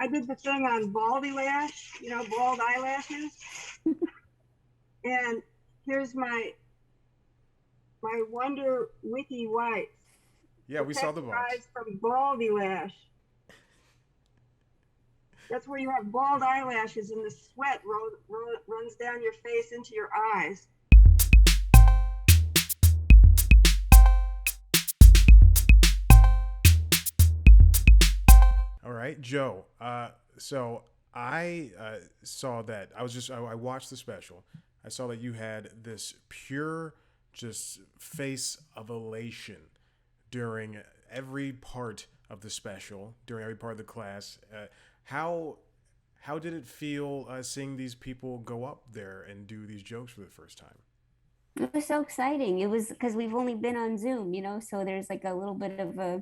I did the thing on baldy lash, bald eyelashes. And here's my Wonder Wiki Whites. Yeah, we saw Protect the your box. eyes from baldy lash. That's where you have bald eyelashes and the sweat runs down your face into your eyes. All right, Joe. So I saw that. I watched the special. I saw that you had this pure, just face of elation during every part of the special, during every part of the class. How how did it feel seeing these people go up there and do these jokes for the first time? It was so exciting. It was because we've only been on Zoom, so there's like a little bit of a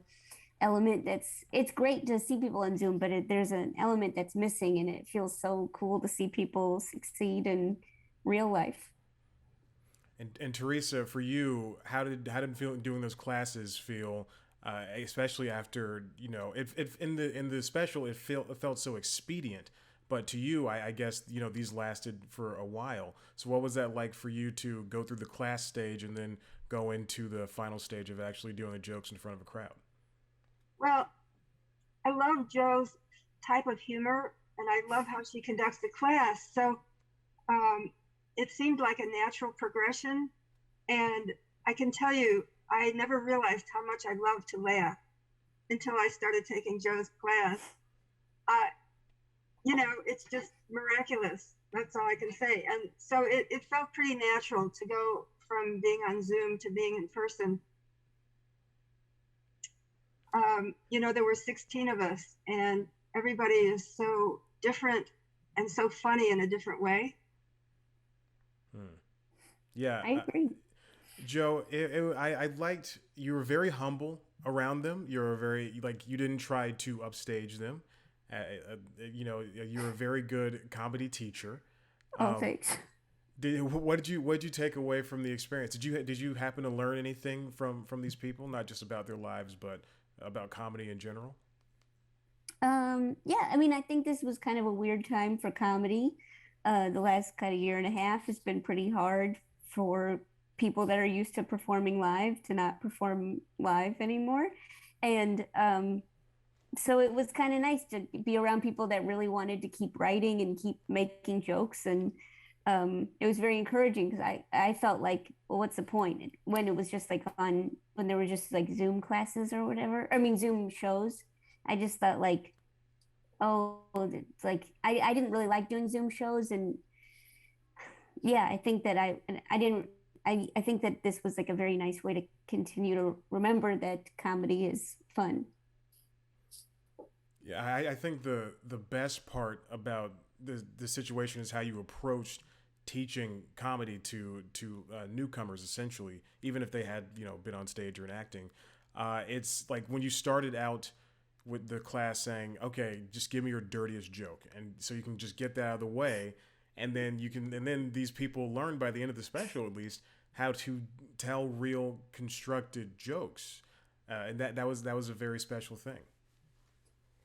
element it's great to see people on Zoom, but there's an element that's missing, and it feels so cool to see people succeed in real life. And Teresa, for you, how did feel doing those classes feel? Especially after it in the special, it felt so expedient, but to you, I guess these lasted for a while. So what was that like for you to go through the class stage and then go into the final stage of actually doing the jokes in front of a crowd? Well, I love Jo's type of humor, and I love how she conducts the class. So um, it seemed like a natural progression. And I can tell you, I never realized how much I love to laugh until I started taking Jo's class. Uh, it's just miraculous. That's all I can say. And so it felt pretty natural to go from being on Zoom to being in person. There were 16 of us, and everybody is so different and so funny in a different way. Hmm. Yeah, I agree. Joe, I liked you were very humble around them. You're very like you didn't try to upstage them. You're a very good comedy teacher. Oh, Um, thanks. what did you take away from the experience? Did you happen to learn anything from these people, not just about their lives, but about comedy in general? Yeah, I mean, I think this was kind of a weird time for comedy. The last kind of year and a half has been pretty hard for people that are used to performing live to not perform live anymore. And so it was kind of nice to be around people that really wanted to keep writing and keep making jokes. And it was very encouraging because I felt like, well, what's the point when it was just like when there were just like Zoom classes or whatever, I mean Zoom shows. I just thought like, oh, it's like I didn't really like doing Zoom shows. And yeah, I think that I didn't I think that this was like a very nice way to continue to remember that comedy is fun. Yeah, I think the best part about the situation is how you approached teaching comedy to newcomers, essentially, even if they had been on stage or in acting. It's like when you started out with the class saying, "Okay, just give me your dirtiest joke," and so you can just get that out of the way, and then these people learn by the end of the special, at least, how to tell real constructed jokes, and that was a very special thing.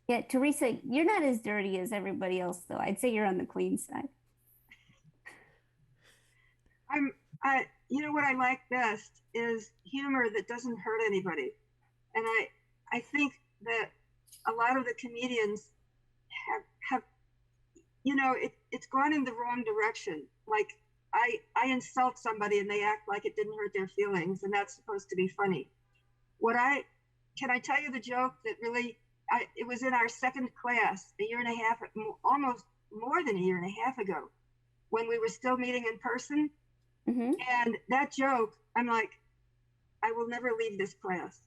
Yeah, Teresa, you're not as dirty as everybody else, though. I'd say you're on the clean side. What I like best is humor that doesn't hurt anybody. And I think that a lot of the comedians have it's gone in the wrong direction. Like I insult somebody and they act like it didn't hurt their feelings, and that's supposed to be funny. What I Can I tell you the joke that really? It was in our second class a year and a half, almost more than a year and a half ago, when we were still meeting in person. Mm-hmm. And that joke, I'm like, I will never leave this class.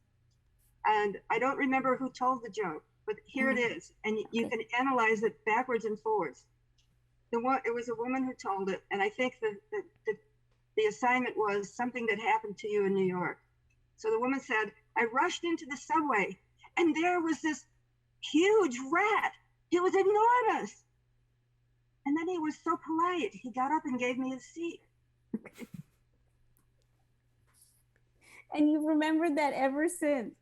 And I don't remember who told the joke, but here it Oh, is, and you okay. can analyze it backwards and forwards. It was a woman who told it, and I think the assignment was something that happened to you in New York. So the woman said, I rushed into the subway, and there was this huge rat. He was enormous. And then he was so polite. He got up and gave me his seat. And you've remembered that ever since.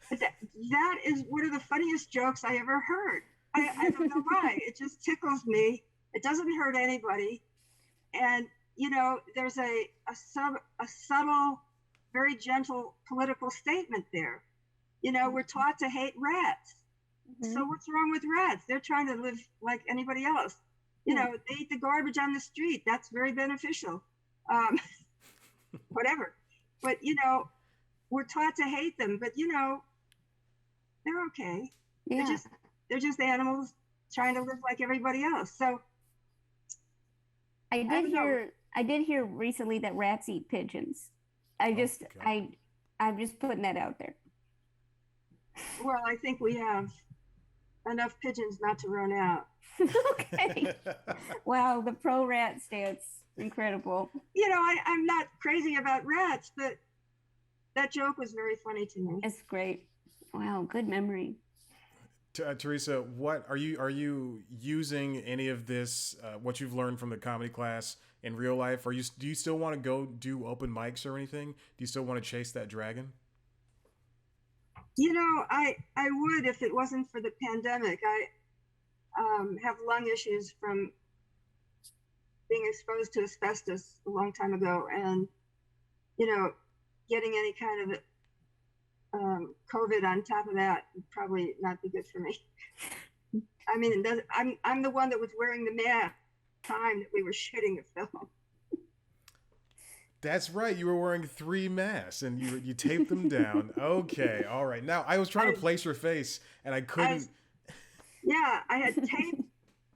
That is one of the funniest jokes I ever heard. I don't know why. It just tickles me. It doesn't hurt anybody. And, there's a subtle, very gentle political statement there. We're taught to hate rats. Mhm. So what's wrong with rats? They're trying to live like anybody else. Yeah. They eat the garbage on the street. That's very beneficial. Um, whatever. But, we're taught to hate them. But, they're okay. They're Yeah. just they're just animals trying to live like everybody else. So I I did don't know. hear recently that rats eat pigeons. I Oh just God. I'm just putting that out there. Well, I think we have enough pigeons not to run out. Okay. Wow, the pro rat stance. Incredible. I'm not crazy about rats, but that joke was very funny to me. It's great. Wow, good memory. Teresa, what are you using any of this? What you've learned from the comedy class in real life? Do you still want to go do open mics or anything? Do you still want to chase that dragon? I would if it wasn't for the pandemic. I have lung issues from being exposed to asbestos a long time ago, and you know, getting any kind of COVID on top of that would probably not be good for me. I mean, I'm the one that was wearing the mask the time that we were shooting the film. That's right. You were wearing three masks and you taped them down. Okay, all right. Now I was trying to I, place your face and I I couldn't. yeah, I had tape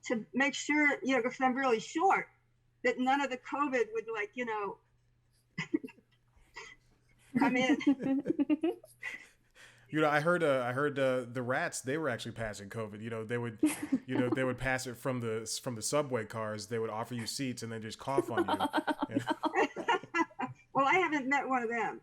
to make sure, because I'm really short, that none of the COVID would come in. I heard the rats. They were actually passing COVID. They would pass it from the subway cars. They would offer you seats and then just cough on you. Well, I haven't met one of them.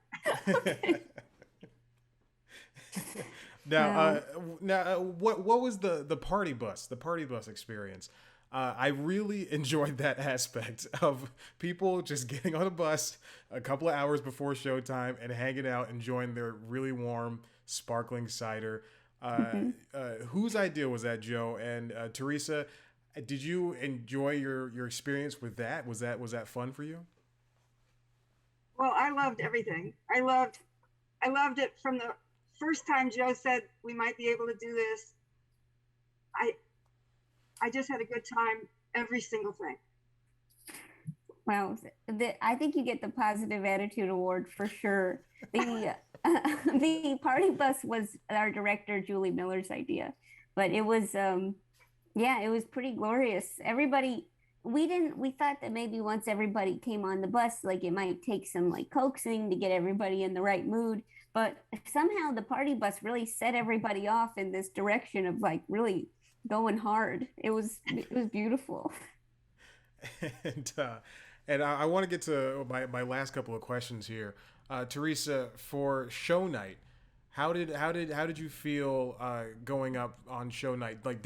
Now, Wow. what was the party bus? The party bus experience. I really enjoyed that aspect of people just getting on a bus a couple of hours before showtime and hanging out, enjoying their really warm, sparkling cider. Mhm. Whose idea was that, Joe? And Teresa, did you enjoy your experience with that? Was that fun for you? Well, I loved everything. I loved it from the first time Joe said we might be able to do this. I I just had a good time every single thing. Wow. I think you get the positive attitude award for sure. The the party bus was our director Julie Miller's idea, but it was yeah, it was pretty glorious. Everybody we thought that maybe once everybody came on the bus, like it might take some like coaxing to get everybody in the right mood. But somehow the party bus really set everybody off in this direction of like really going hard. It was beautiful. and I want to get to my last couple of questions here. Teresa, for show night, how did you feel going up on show night? Like,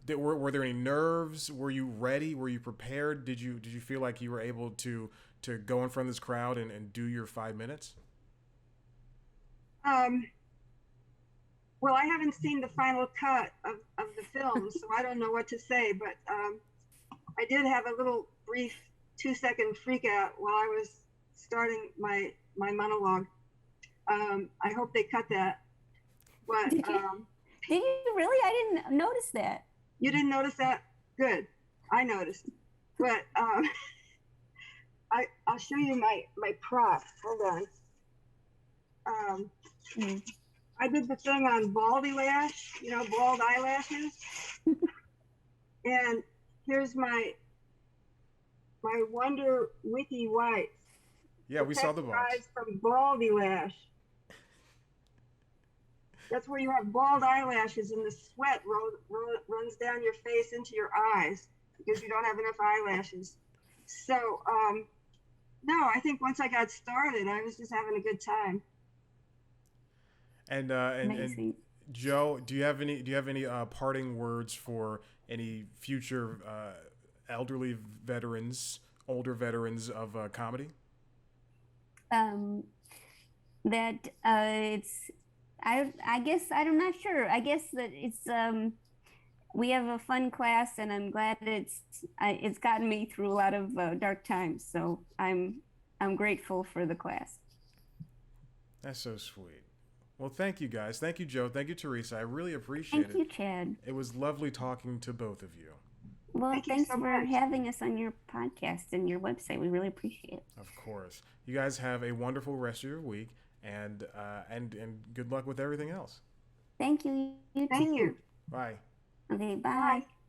were there any nerves? Were you ready? Were you prepared? Did you feel like you were able to go in front of this crowd and do your 5 minutes? Um, well, I haven't seen the final cut of the film, so I don't know what to say. But I did have a little brief 2-second freak out while I was starting my monologue. I hope they cut that. But Did you did you really? I didn't notice that. you didn't notice that? Good. I noticed. But I'll show you my prop. Hold on. Um, Mm. I did the thing on baldy lash, bald eyelashes. And here's my Wonder Wiki White. Yeah, we saw the Protect box. eyes from baldy lash. That's where you have bald eyelashes and the sweat runs down your face into your eyes because you don't have enough eyelashes. So, no, I think once I got started, I was just having a good time. And Amazing. Joe, do you have any parting words for any future elderly veterans, older veterans of comedy? Um, that it's I guess I'm not sure. I guess that it's we have a fun class, and I'm glad it's gotten me through a lot of dark times. So I'm grateful for the class. That's so sweet. Well, thank you guys. Thank you, Joe. Thank you, Teresa. I really appreciate Thank it. you, Chad. It was lovely talking to both of you. Well, Thank you thanks so for much. having us on your podcast and your website. We really appreciate it. Of course. You guys have a wonderful rest of your week, and good luck with everything else. Thank you. You Thank too. you. Bye. Okay, Bye. bye.